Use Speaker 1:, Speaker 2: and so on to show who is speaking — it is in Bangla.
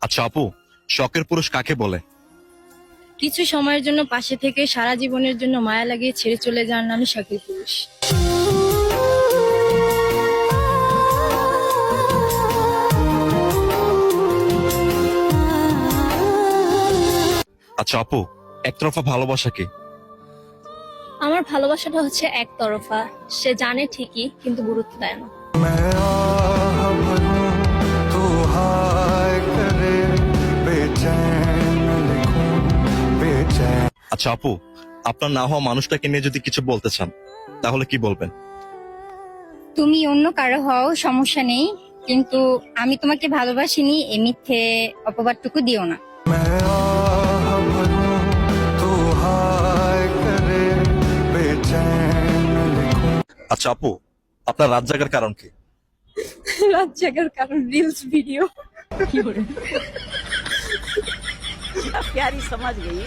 Speaker 1: আচ্ছা আপু, শখের পুরুষ কাকে বলে?
Speaker 2: কিছু সময়ের জন্য পাশে থেকে সারা জীবনের জন্য মায়া লাগিয়ে ছেড়ে চলে যাওয়ার নামই শখের পুরুষ।
Speaker 1: আচ্ছা আপু, একতরফা ভালোবাসা কি?
Speaker 2: আমার ভালোবাসাটা হচ্ছে একতরফা। সে জানে ঠিকই, কিন্তু গুরুত্ব দেয় না।
Speaker 3: मैं आह भरूं तो हाय करे बेचैन लिखूं बेचैन।
Speaker 1: আচ্ছা আপু, আপনার না হওয়া মানুষটাকে নিয়ে যদি কিছু বলতে চান তাহলে কি বলবেন?
Speaker 4: তুমি অন্য কারো হও, সমস্যা নেই, কিন্তু আমি তোমাকে ভালোবাসিনি এই মিথ্যে অপবাদটুকু দিও না।
Speaker 3: मैं आह भरूं तो हाय करे बेचैन लिखूं।
Speaker 1: আচ্ছা আপু, আপনার রাত জাগার কারণ কি?
Speaker 2: রাত জাগার কারণ রিলস ভিডিও।
Speaker 5: प्यारी समझ गई।